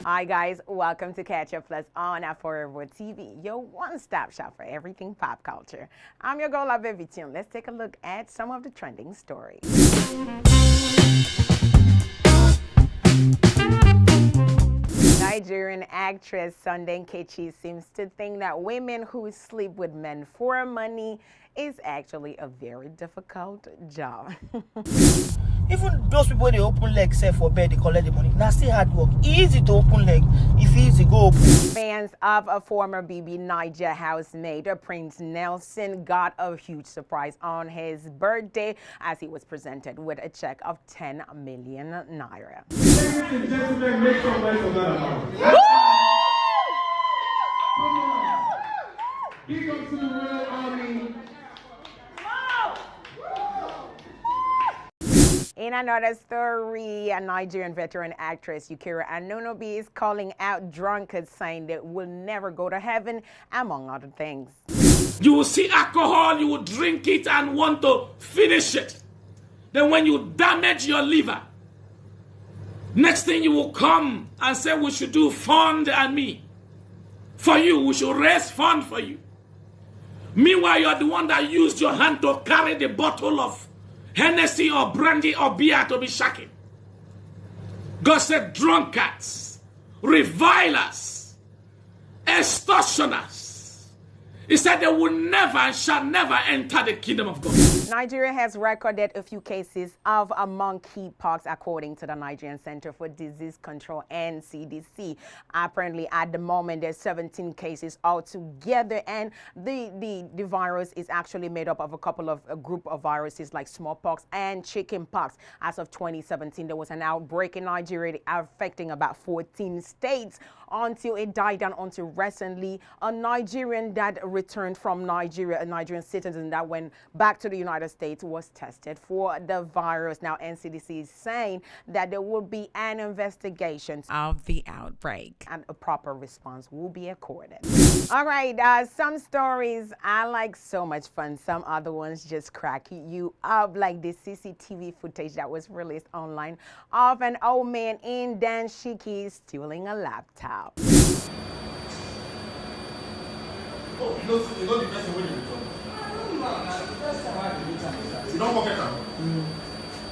Hi guys, welcome to Catch Up Plus on Aforevo TV, your one-stop shop for everything pop culture. I'm your girl, Aforevo. Let's take a look at some of the trending stories. Nigerian actress Nkechi seems to think that women who sleep with men for money is actually a very difficult job. Even those people they open leg say for bed, they collect the money. Now still hard work. Easy to open leg. If easy, go open. Fans of a former BB Niger housemate, Prince Nelson, got a huge surprise on his birthday as he was presented with a check of 10 million naira. Ladies and gentlemen, make some noise for that amount. Come on. Big up to the Royal Army. In another story, a Nigerian veteran actress, Eucharia Anunobi, is calling out drunkards, saying they will never go to heaven, among other things. You will see alcohol, you will drink it and want to finish it. Then when you damage your liver, next thing you will come and say we should do fund and me. For you, we should raise fund for you. Meanwhile, you're the one that used your hand to carry the bottle of Hennessy or brandy or beer to be shaking. God said drunkards, revilers, extortioners. He said they will never and shall never enter the kingdom of God. Nigeria has recorded a few cases of a monkeypox, according to the Nigerian Center for Disease Control and CDC. Apparently, at the moment, there's 17 cases altogether, and the virus is actually made up of a couple of a group of viruses like smallpox and chickenpox. As of 2017, there was an outbreak in Nigeria affecting about 14 states until it died down until recently. A Nigerian that returned from Nigeria, a Nigerian citizen that went back to the United States, was tested for the virus. Now, NCDC is saying that there will be an investigation of the outbreak and a proper response will be accorded. All right, some stories are like so much fun. Some other ones just crack you up, like the CCTV footage that was released online of an old man in Danshiki stealing a laptop. Oh, you know the person when you return. You don't forget them.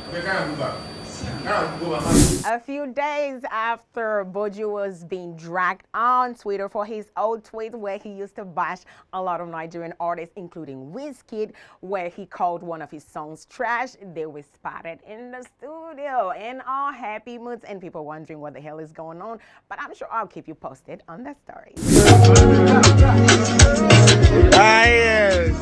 Okay, can't move back. A few days after Buju was being dragged on Twitter for his old tweet where he used to bash a lot of Nigerian artists, including Wizkid, where he called one of his songs trash, they were spotted in the studio in all happy moods and people wondering what the hell is going on. But I'm sure I'll keep you posted on that story. Yes.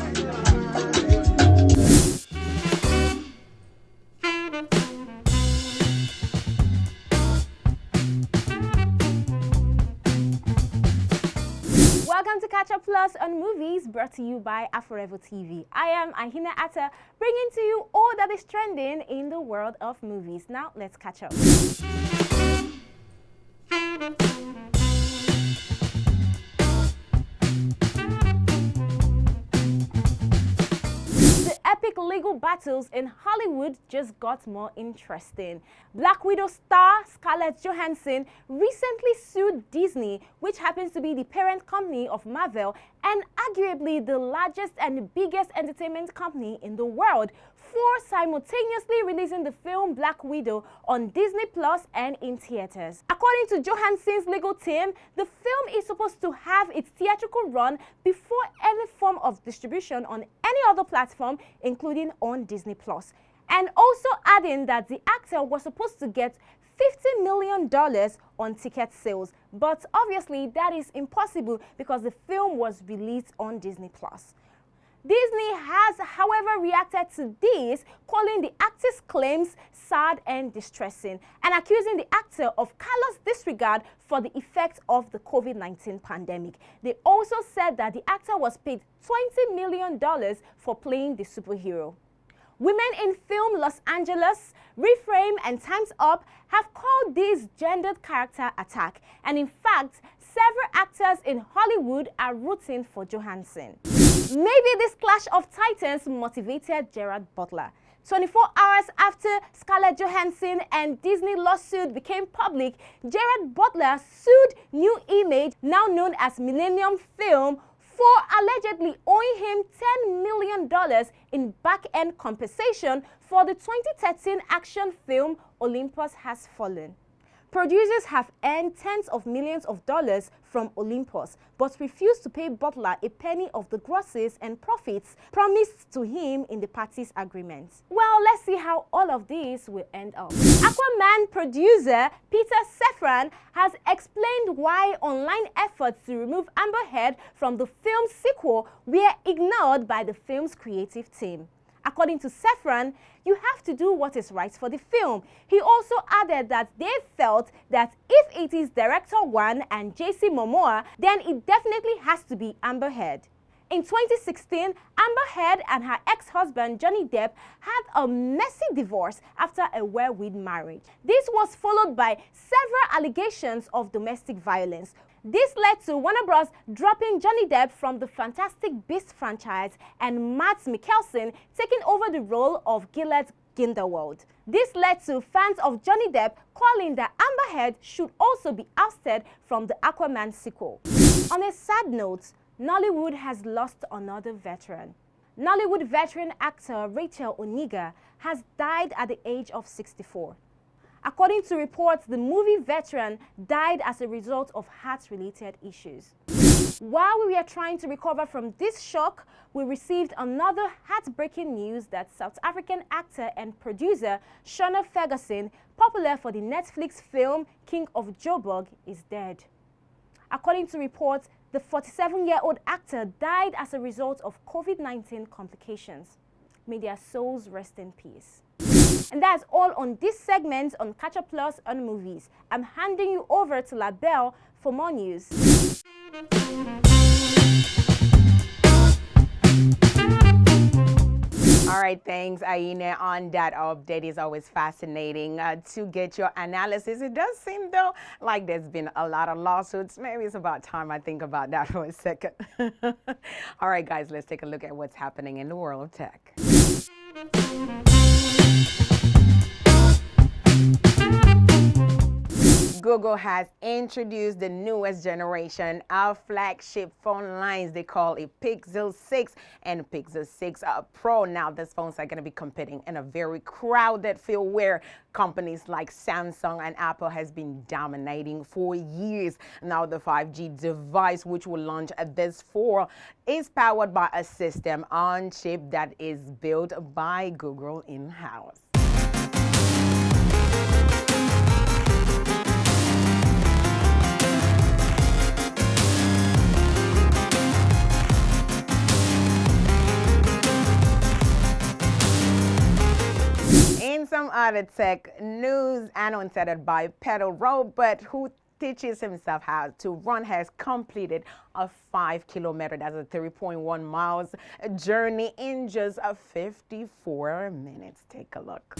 Welcome to Catch Up Plus on Movies, brought to you by Aforevo TV. I am Ahina Atta, bringing to you all that is trending in the world of movies. Now, let's catch up. Epic legal battles in Hollywood just got more interesting. Black Widow star Scarlett Johansson recently sued Disney, which happens to be the parent company of Marvel and arguably the largest and biggest entertainment company in the world, for simultaneously releasing the film Black Widow on Disney Plus and in theaters. According to Johansson's legal team, the film is supposed to have its theatrical run before any form of distribution on any other platform, including on Disney Plus. And also adding that the actor was supposed to get $50 million on ticket sales, but obviously that is impossible because the film was released on Disney Plus. Disney has, however, reacted to this, calling the actor's claims sad and distressing, and accusing the actor of callous disregard for the effects of the COVID-19 pandemic. They also said that the actor was paid $20 million for playing the superhero. Women in Film Los Angeles, Reframe and Time's Up have called this gendered character attack, and in fact, several actors in Hollywood are rooting for Johansson. Maybe this clash of titans motivated Gerald Butler. 24 hours after Scarlett Johansson and Disney lawsuit became public, Gerald Butler sued New Image, now known as Millennium Film, for allegedly owing him $10 million in back-end compensation for the 2013 action film Olympus Has Fallen. Producers have earned tens of millions of dollars from Olympus, but refused to pay Butler a penny of the grosses and profits promised to him in the parties' agreement. Well, let's see how all of this will end up. Aquaman producer Peter Safran has explained why online efforts to remove Amber Heard from the film's sequel were ignored by the film's creative team. According to Safran, you have to do what is right for the film. He also added that they felt that if it is Director 1 and JC Momoa, then it definitely has to be Amber Heard. In 2016, Amber Heard and her ex-husband Johnny Depp had a messy divorce after a whirlwind marriage. This was followed by several allegations of domestic violence. This led to Warner Bros. Dropping Johnny Depp from the Fantastic Beasts franchise and Mads Mikkelsen taking over the role of Gillette Grindelwald. This led to fans of Johnny Depp calling that Amber Heard should also be ousted from the Aquaman sequel. On a sad note, Nollywood has lost another veteran. Nollywood veteran actor Rachael Oniga has died at the age of 64. According to reports, the movie veteran died as a result of heart-related issues. While we were trying to recover from this shock, we received another heartbreaking news that South African actor and producer Shona Ferguson, popular for the Netflix film King of Joburg, is dead. According to reports, the 47-year-old actor died as a result of COVID-19 complications. May their souls rest in peace. And that's all on this segment on CATCHUP Plus on Movies. I'm handing you over to LaBelle for more news. All right, thanks, Aina, on that update. It's always fascinating to get your analysis. It does seem, though, like there's been a lot of lawsuits. Maybe it's about time I think about that for a second. All right, guys, let's take a look at what's happening in the world of tech. Google has introduced the newest generation of flagship phone lines. They call it Pixel 6 and Pixel 6 Pro. Now, these phones are going to be competing in a very crowded field where companies like Samsung and Apple has been dominating for years. Now, the 5G device, which will launch this fall, is powered by a system on chip that is built by Google in-house. In some other tech news, an Untethered bipedal robot who teaches himself how to run has completed a 5-kilometer, that's a 3.1 miles journey in just 54 minutes. Take a look.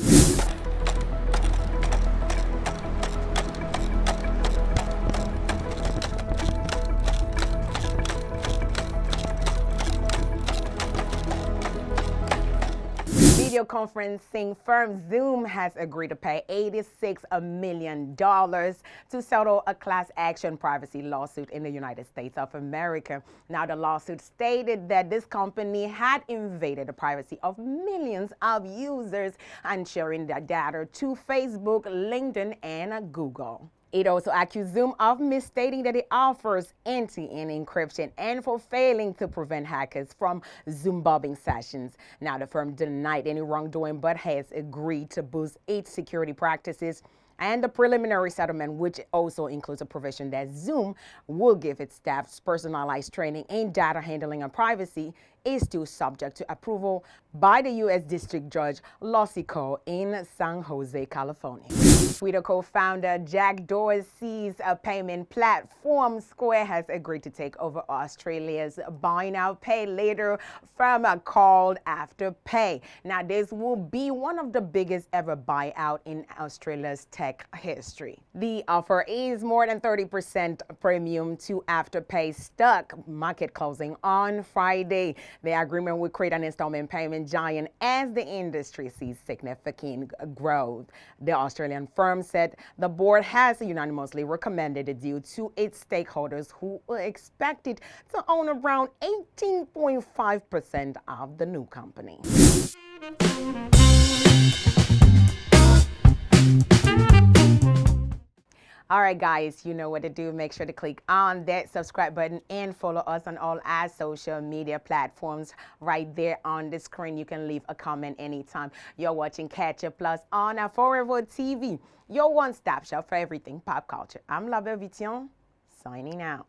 Video conferencing firm Zoom has agreed to pay $86 million to settle a class action privacy lawsuit in the United States of America. Now, the lawsuit stated that this company had invaded the privacy of millions of users and sharing their data to Facebook, LinkedIn, and Google. It also accused Zoom of misstating that it offers end-to-end encryption and for failing to prevent hackers from Zoom bombing sessions. Now, the firm denied any wrongdoing but has agreed to boost its security practices, and the preliminary settlement, which also includes a provision that Zoom will give its staff personalized training in data handling and privacy, is still subject to approval by the U.S. District Judge Losico in San Jose, California. Twitter co-founder Jack Dorsey's payment platform Square has agreed to take over Australia's buy now, pay later firm called Afterpay. Now, this will be one of the biggest ever buyout in Australia's tech history. The offer is more than 30% premium to Afterpay stock, market closing on Friday. The agreement will create an installment payment investment giant as the industry sees significant growth. The Australian firm said the board has unanimously recommended the deal to its stakeholders, who are expected to own around 18.5% of the new company. All right, guys, you know what to do. Make sure to click on that subscribe button and follow us on all our social media platforms right there on the screen. You can leave a comment anytime. You're watching CATCHUP Plus on Aforevo TV, your one-stop shop for everything pop culture. I'm Love Vition, signing out.